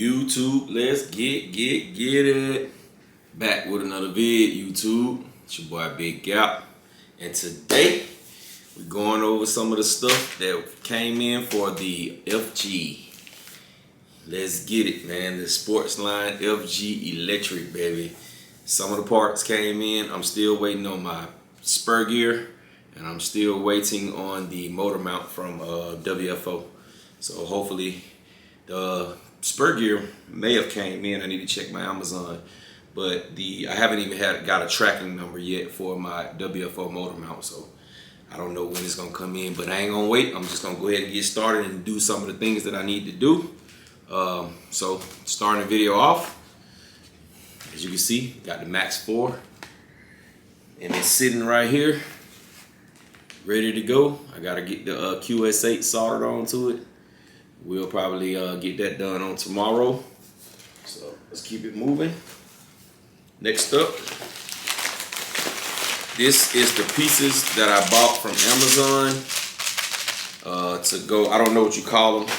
YouTube, let's get it. Back with another vid, YouTube. It's your boy Big Gap. And today, we're going over some of the stuff that came in for the FG. Let's get it, man. The sports line FG electric, baby. Some of the parts came in. I'm still waiting on my spur gear. And I'm still waiting on the motor mount from WFO. So hopefully the spur gear may have came in. I need to check my Amazon, but I haven't even got a tracking number yet for my WFO motor mount. So I don't know when it's gonna come in, but I ain't gonna wait. I'm just gonna go ahead and get started and do some of the things that I need to do. So starting the video off, as you can see, got the Max 4, and it's sitting right here, ready to go. I gotta get the QS8 soldered onto it. We'll probably get that done on tomorrow. So let's keep it moving. Next up, this is the pieces that I bought from Amazon to go. I don't know what you call them.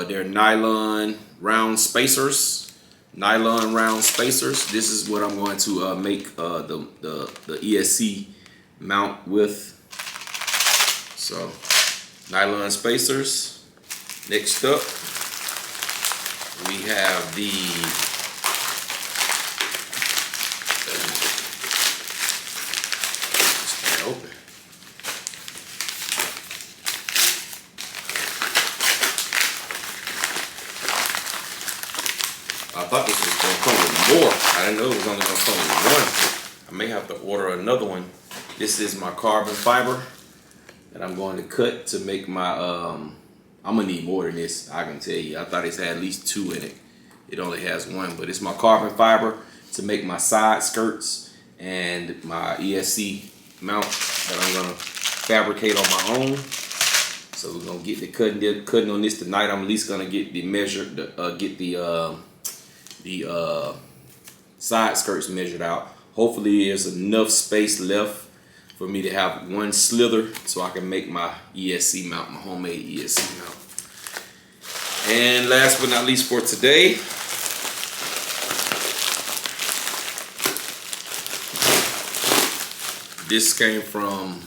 They're nylon round spacers. Nylon round spacers. This is what I'm going to make the ESC mount with. So nylon spacers. Next up, we have the open. I thought this was going to come with more. I didn't know it was only going to come with one. I may have to order another one. This is my carbon fiber that I'm going to cut to make my, I'm gonna need more than this, I can tell you. I thought it had at least 2 in it. It only has 1, but it's my carbon fiber to make my side skirts and my ESC mount that I'm gonna fabricate on my own. So we're gonna get the cutting on this tonight. I'm at least gonna get the measure, get the side skirts measured out. Hopefully there's enough space left for me to have 1 slither so I can make my ESC mount, my homemade ESC mount. And last but not least for today, this came from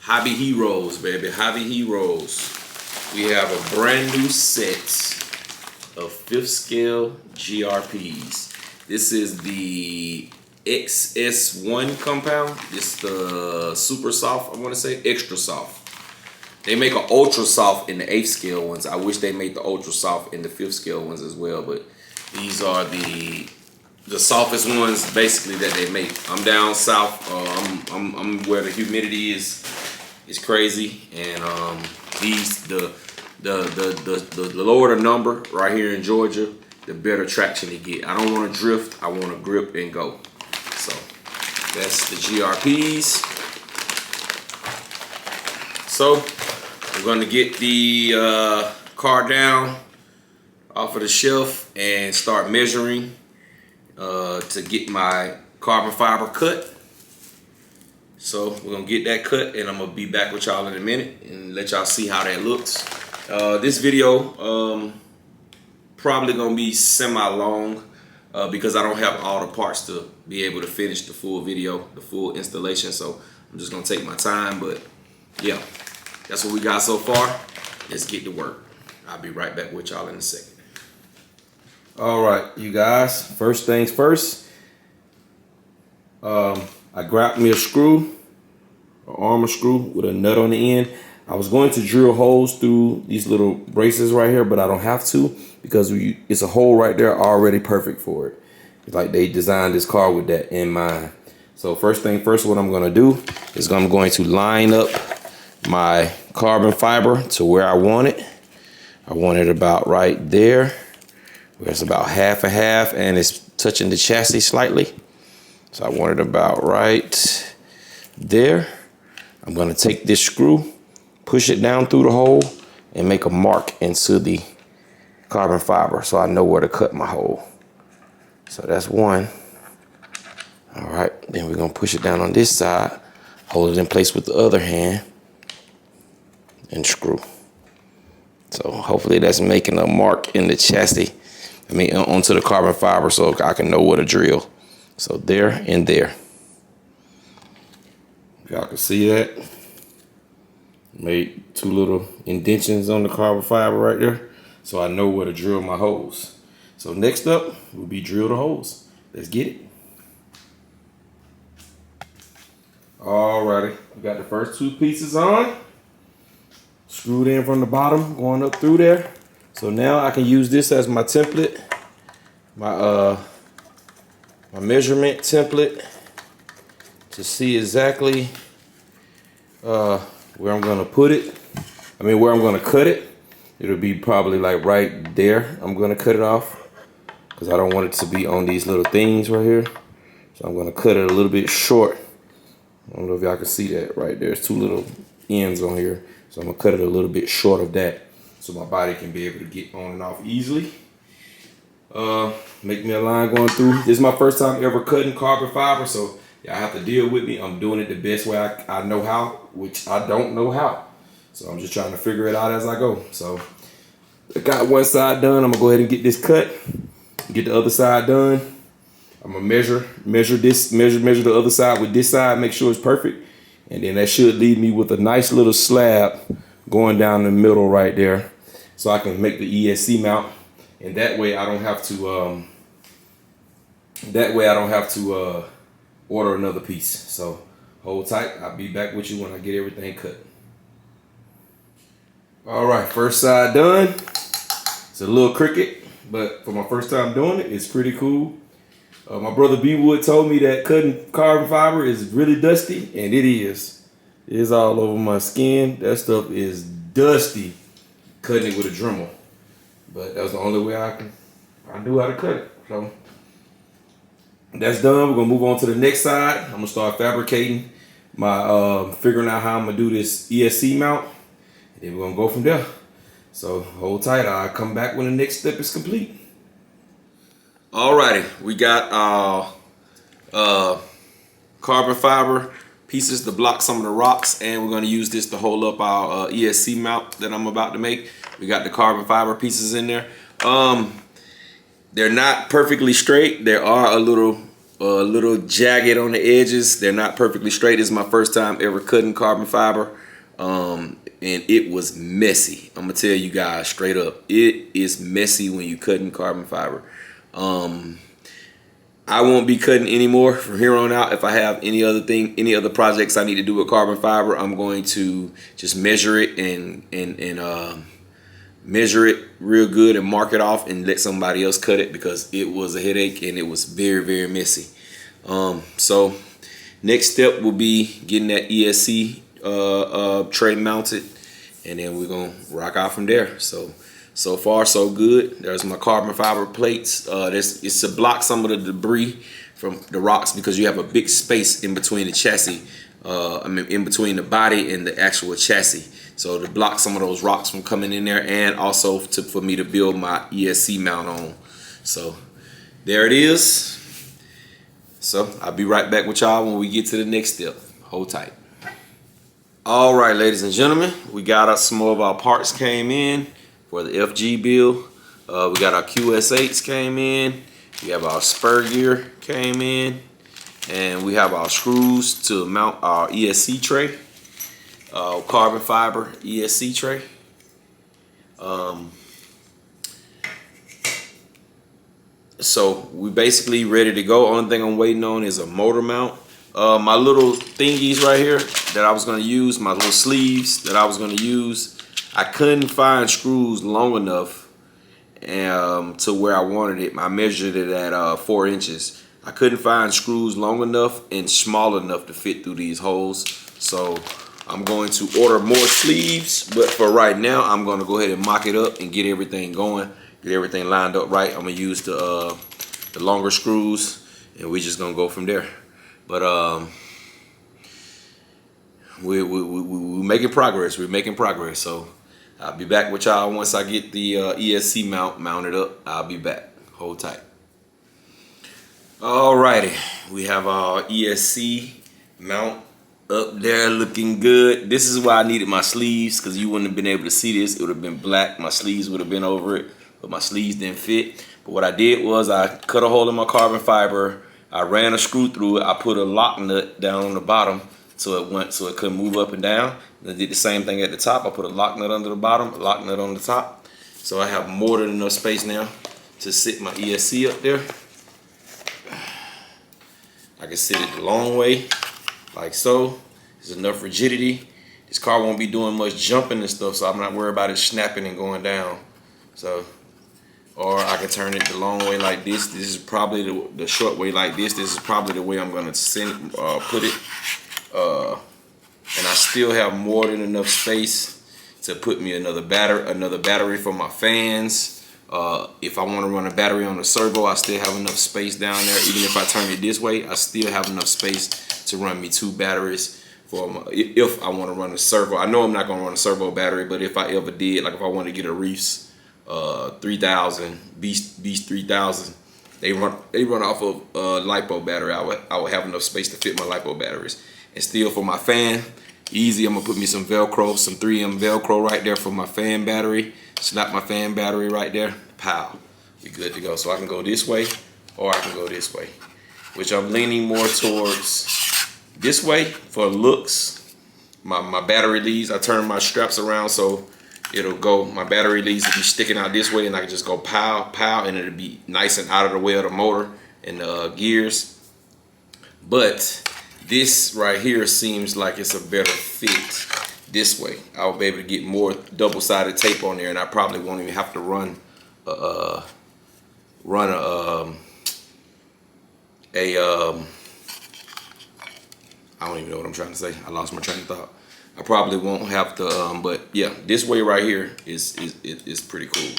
Hobby Heroes, baby. Hobby Heroes. We have a brand new set of 5th scale GRPs. This is the XS1 compound. It's the super soft, I want to say, extra soft. They make an ultra soft in the 8th scale ones. I wish they made the ultra soft in the 5th scale ones as well, but these are the softest ones basically that they make. I'm down south. I'm where the humidity is crazy, and the lower the number right here in Georgia, the better traction you get. I don't want to drift. I want to grip and go. So that's the GRPs. So we're going to get the car down off of the shelf and start measuring to get my carbon fiber cut. So we're going to get that cut, and I'm going to be back with y'all in a minute and let y'all see how that looks. This video probably going to be semi-long because I don't have all the parts to be able to finish the full video, the full installation. So I'm just going to take my time, but yeah, that's what we got so far. Let's get to work. I'll be right back with y'all in a second. All right, you guys, first things first, I grabbed me a screw, an armor screw with a nut on the end. I was going to drill holes through these little braces right here, but I don't have to because it's a hole right there already perfect for it. It's like they designed this car with that in mind. So first thing first, what I'm gonna do is I'm going to line up my carbon fiber to where I want it. I want it about right there, where it's about half and half and it's touching the chassis slightly. So I want it about right there. I'm gonna take this screw, push it down through the hole, and make a mark into the carbon fiber so I know where to cut my hole. So that's one. All right, then we're gonna push it down on this side, hold it in place with the other hand, and screw. So hopefully that's making a mark in the chassis. I mean, onto the carbon fiber, so I can know what to drill. So there and there. Y'all can see that. Made 2 little indentions on the carbon fiber right there, so I know where to drill my holes. So next up will be drill the holes. Let's get it. Alrighty, we got the first 2 pieces on. Screwed in from the bottom, going up through there. So now I can use this as my template, my measurement template, to see exactly where I'm gonna put it. I mean, where I'm gonna cut it. It'll be probably like right there. I'm gonna cut it off because I don't want it to be on these little things right here. So I'm gonna cut it a little bit short. I don't know if y'all can see that right there. There's 2 little ends on here. So I'm gonna cut it a little bit short of that so my body can be able to get on and off easily. Make me a line going through. This is my first time ever cutting carbon fiber, so y'all have to deal with me. I'm doing it the best way I know how, which I don't know how. So I'm just trying to figure it out as I go. So I got one side done. I'm gonna go ahead and get this cut, get the other side done. I'm gonna measure the other side with this side, make sure it's perfect. And then that should leave me with a nice little slab going down the middle right there. So I can make the ESC mount. And that way I don't have to order another piece. So hold tight. I'll be back with you when I get everything cut. All right, first side done. It's a little crooked, but for my first time doing it, it's pretty cool. My brother B Wood told me that cutting carbon fiber is really dusty, and it is. It is all over my skin. That stuff is dusty cutting it with a Dremel. But that was the only way I knew how to cut it. So that's done. We're gonna move on to the next side. I'm gonna start fabricating my figuring out how I'm gonna do this ESC mount, and then we're gonna go from there. So hold tight. I'll come back when the next step is complete. Alrighty, we got our carbon fiber pieces to block some of the rocks, and we're going to use this to hold up our ESC mount that I'm about to make. We got the carbon fiber pieces in there. They're not perfectly straight. There are a little jagged on the edges. They're not perfectly straight. This is my first time ever cutting carbon fiber, and it was messy. I'm gonna tell you guys straight up, it is messy when you cutting carbon fiber. I won't be cutting anymore from here on out. If I have any other projects I need to do with carbon fiber, I'm going to just measure it and measure it real good and mark it off and let somebody else cut it, because it was a headache and it was very, very messy. So next step will be getting that ESC tray mounted, and then we're gonna rock out from there. So far so good. There's my carbon fiber plates. It's to block some of the debris from the rocks, because you have a big space in between the chassis, in between the body and the actual chassis. So to block some of those rocks from coming in there, and also for me to build my ESC mount on. So there it is. So I'll be right back with y'all when we get to the next step. Hold tight. All right, ladies and gentlemen, we got some more of our parts came in for the FG build. We got our QS8s came in. We have our spur gear came in, and we have our screws to mount our ESC tray, carbon fiber ESC tray. So we basically ready to go. Only thing I'm waiting on is a motor mount. My little thingies right here that I was going to use, my little sleeves that I was going to use, I couldn't find screws long enough to where I wanted it. I measured it at 4 inches. I couldn't find screws long enough and small enough to fit through these holes. So I'm going to order more sleeves, but for right now, I'm going to go ahead and mock it up and get everything going, get everything lined up right. I'm going to use the longer screws, and we're just going to go from there. But we're making progress. We're making progress. So I'll be back with y'all once I get the ESC mount mounted up. I'll be back. Hold tight. Alrighty, we have our ESC mount Up there looking good. This is why I needed my sleeves, because you wouldn't have been able to see this. It would have been black. My sleeves would have been over it, but my sleeves didn't fit. But what I did was I cut a hole in my carbon fiber. I ran a screw through it. I put a lock nut down on the bottom so it couldn't move up and down. And I did the same thing at the top. I put a lock nut under the bottom, a lock nut on the top. So I have more than enough space now to sit my ESC up there. I can sit it the long way, like so. There's enough rigidity. This car won't be doing much jumping and stuff, so I'm not worried about it snapping and going down. So, or I can turn it the long way like this. This is probably the short way like this. This is probably the way I'm gonna put it. And I still have more than enough space to put me another battery for my fans. If I want to run a battery on the servo, I still have enough space down there. Even if I turn it this way, I still have enough space to run me 2 batteries if I want to run a servo. I know I'm not going to run a servo battery, but if I ever did, like if I want to get a Reefs 3000 Beast 3000, they run off of LiPo battery. I would have enough space to fit my LiPo batteries. And still for my fan, easy, I'm gonna put me some Velcro, some 3M Velcro right there for my fan battery. Snap my fan battery right there. Pow, we good to go. So I can go this way or I can go this way, which I'm leaning more towards this way for looks. My battery leads, I turn my straps around so it'll go, my battery leads will be sticking out this way, and I can just go pow, pow, and it'll be nice and out of the way of the motor and the gears. But this right here seems like it's a better fit this way. I'll be able to get more double-sided tape on there, and I probably won't even have to run I don't even know what I'm trying to say. I lost my train of thought. I probably won't have to, but yeah, this way right here is pretty cool.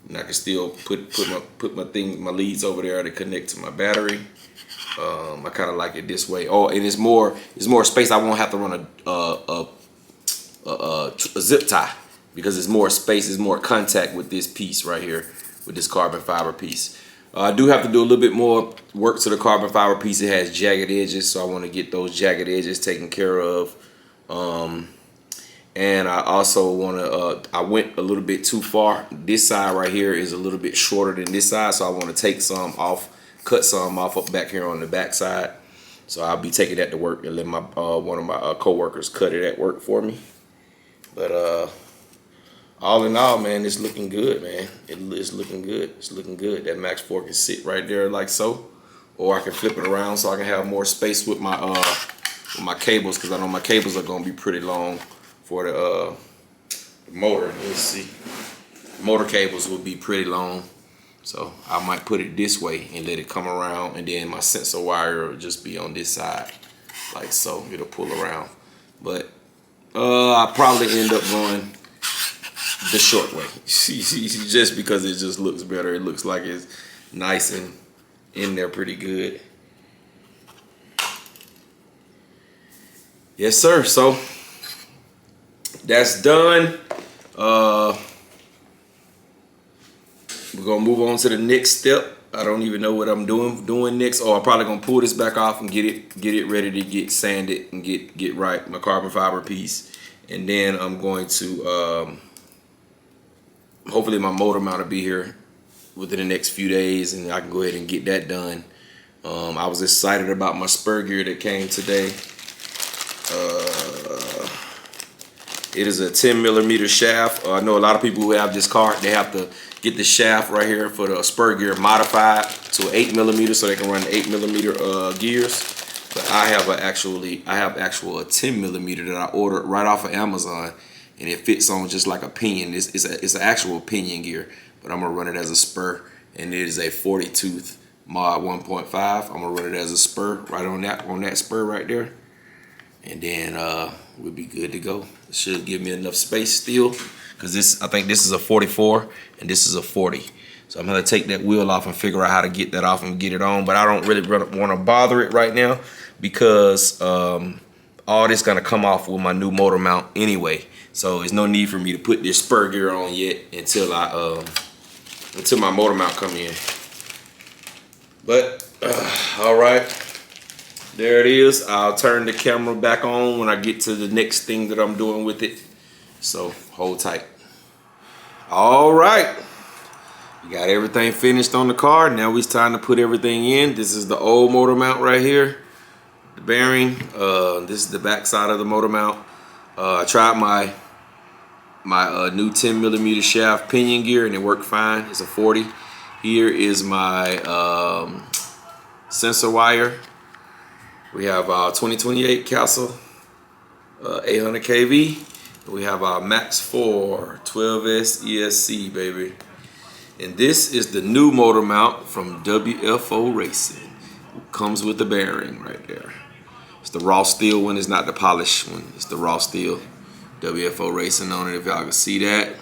And I can still put my leads over there to connect to my battery. I kind of like it this way. Oh, and it's more space. I won't have to run a zip tie because it's more space, it's more contact with this piece right here, with this carbon fiber piece. I do have to do a little bit more work to the carbon fiber piece. It has jagged edges, so I want to get those jagged edges taken care of. And I also want to, I went a little bit too far. This side right here is a little bit shorter than this side, so I want to take some off, cut some off up back here on the back side. So I'll be taking that to work and let my one of my co-workers cut it at work for me. But all in all, man, it's looking good, man. It's looking good. It's looking good. That Max 4 can sit right there like so, or I can flip it around so I can have more space with my cables, because I know my cables are gonna be pretty long for the motor. Let's see, motor cables will be pretty long, so I might put it this way and let it come around, and then my sensor wire will just be on this side like so. It'll pull around, but I'll probably end up going the short way just because it just looks better. It looks like it's nice and in there pretty good. Yes, sir. So that's done. We're gonna move on to the next step. I don't even know what I'm doing next. Oh, I'm probably gonna pull this back off and get it ready to get sanded and get right, my carbon fiber piece. And then I'm going to hopefully my motor mount will be here within the next few days, and I can go ahead and get that done. I was excited about my spur gear that came today. It is a 10mm shaft. I know a lot of people who have this car, they have to get the shaft right here for the spur gear modified to 8mm so they can run 8mm gears. But I have actual 10mm that I ordered right off of Amazon, and it fits on just like a pinion. It's an actual pinion gear, but I'm gonna run it as a spur, and it is a 40 tooth mod 1.5. I'm gonna run it as a spur right on that spur right there, and then we'll be good to go. It should give me enough space still, because I think this is a 44 and this is a 40. So I'm gonna take that wheel off and figure out how to get that off and get it on. But I don't really want to bother it right now, because all this gonna come off with my new motor mount anyway. So there's no need for me to put this spur gear on yet until until my motor mount come in. But all right, there it is. I'll turn the camera back on when I get to the next thing that I'm doing with it. So hold tight. All right. We got everything finished on the car. Now it's time to put everything in. This is the old motor mount right here. The bearing. This is the back side of the motor mount. I tried my new 10mm shaft pinion gear and it worked fine. It's a 40. Here is my sensor wire. We have our 2028 Castle 800 kV. We have our Max 4 12S ESC, baby. And this is the new motor mount from WFO Racing. It comes with the bearing right there. It's the raw steel one, it's not the polished one. It's the raw steel. WFO Racing on it, if y'all can see that.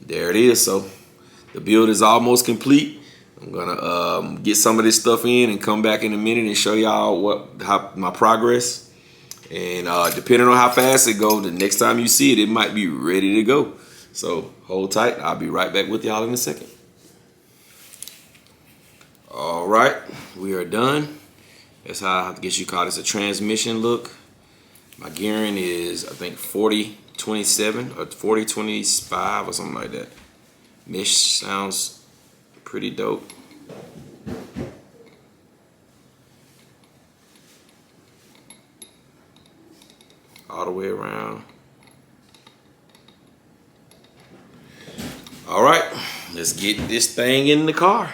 There it is. So the build is almost complete. I'm gonna get some of this stuff in and come back in a minute and show y'all how my progress. And depending on how fast it goes, the next time you see it, it might be ready to go. So hold tight. I'll be right back with y'all in a second. All right, we are done. That's how I guess you call this a transmission look. My gearing is, I think, 40-27 or 40-25 or something like that. Mesh sounds pretty dope. All the way around. All right, let's get this thing in the car.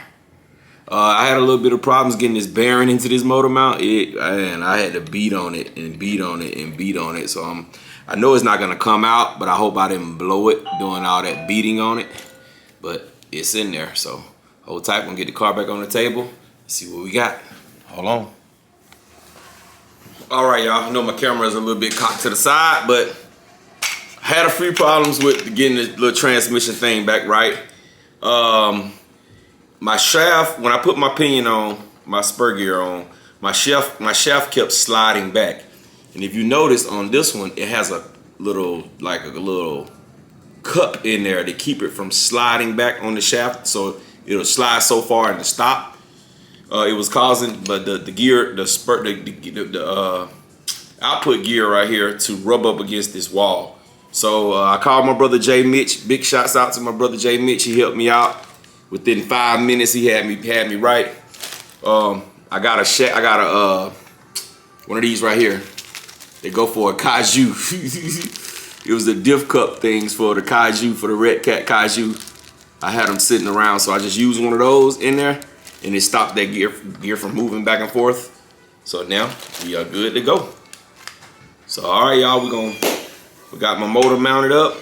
I had a little bit of problems getting this bearing into this motor mount, and I had to beat on it and beat on it and beat on it. So I know it's not gonna come out, but I hope I didn't blow it doing all that beating on it. But it's in there, so hold tight. We're gonna get the car back on the table. See what we got. Hold on. All right, y'all. I know my camera is a little bit cocked to the side, but I had a few problems with getting this little transmission thing back right. My shaft, when I put my pinion on, my spur gear on, my shaft kept sliding back. And if you notice on this one, it has a little cup in there to keep it from sliding back on the shaft, so it'll slide so far and to stop. It was causing, but the gear, the output gear right here to rub up against this wall. So I called my brother Jay Mitch. Big shouts out to my brother Jay Mitch. He helped me out. Within 5 minutes, he had me right. I got one of these right here. They go for a Kaiju. It was the diff cup things for the Kaiju, for the Red Cat Kaiju. I had them sitting around, so I just used one of those in there, and it stopped that gear from moving back and forth. So now we are good to go. So all right, y'all, we got my motor mounted up.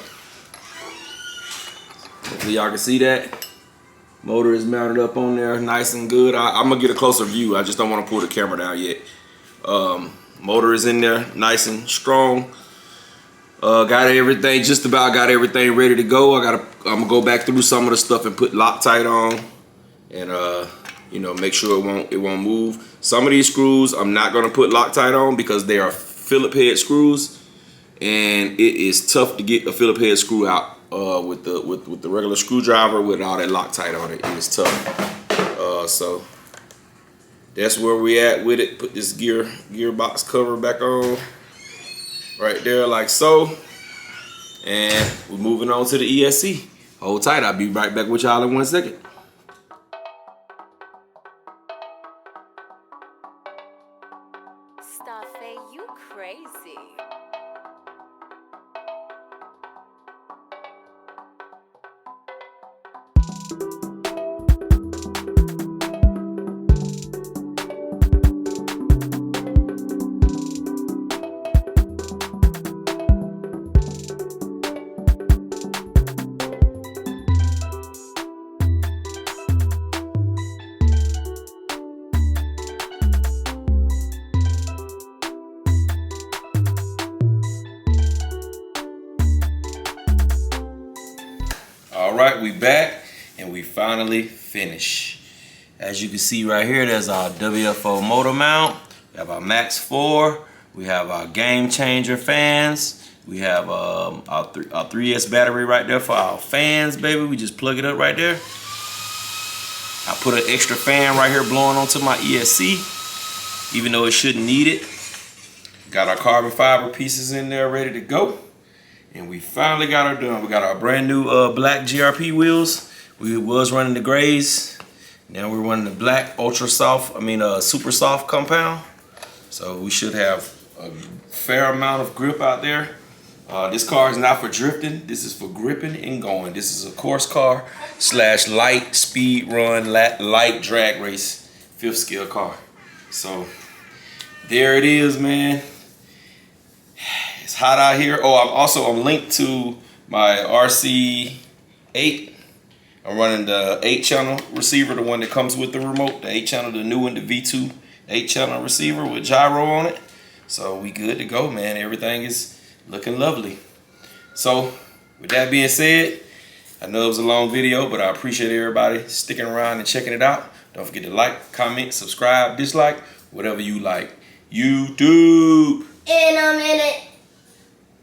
Hopefully y'all can see that. Motor is mounted up on there, nice and good. I'm gonna get a closer view. I just don't want to pull the camera down yet. Motor is in there, nice and strong. Got everything, just about got everything ready to go. I'm gonna go back through some of the stuff and put Loctite on, and you know, make sure it won't move. Some of these screws I'm not gonna put Loctite on because they are Phillip head screws, and it is tough to get a Phillip head screw out. With the regular screwdriver with all that Loctite on it, it is tough. So that's where we at with it. Put this gearbox cover back on right there like so, and we're moving on to the ESC. Hold tight, I'll be right back with y'all in 1 second. Stuffy, you crazy. All right, we back and we finally finished. As you can see right here, there's our WFO motor mount. We have our Max 4. We have our Game Changer fans. We have our 3S battery right there for our fans, baby. We just plug it up right there. I put an extra fan right here blowing onto my ESC, even though it shouldn't need it. Got our carbon fiber pieces in there ready to go. And we finally got her done. We got our brand new black GRP wheels. We was running the grays. Now we're running the black ultra soft, super soft compound. So we should have a fair amount of grip out there. This car is not for drifting. This is for gripping and going. This is a course car / light speed run, light drag race, 5th scale car. So there it is, man. It's hot out here. Oh, I'm linked to my RC8. I'm running the 8-channel receiver, the one that comes with the remote. The 8-channel, the new one, the V2 8-channel receiver with gyro on it. So we good to go, man. Everything is looking lovely. So with that being said, I know it was a long video, but I appreciate everybody sticking around and checking it out. Don't forget to like, comment, subscribe, dislike, whatever you like. YouTube. In a minute.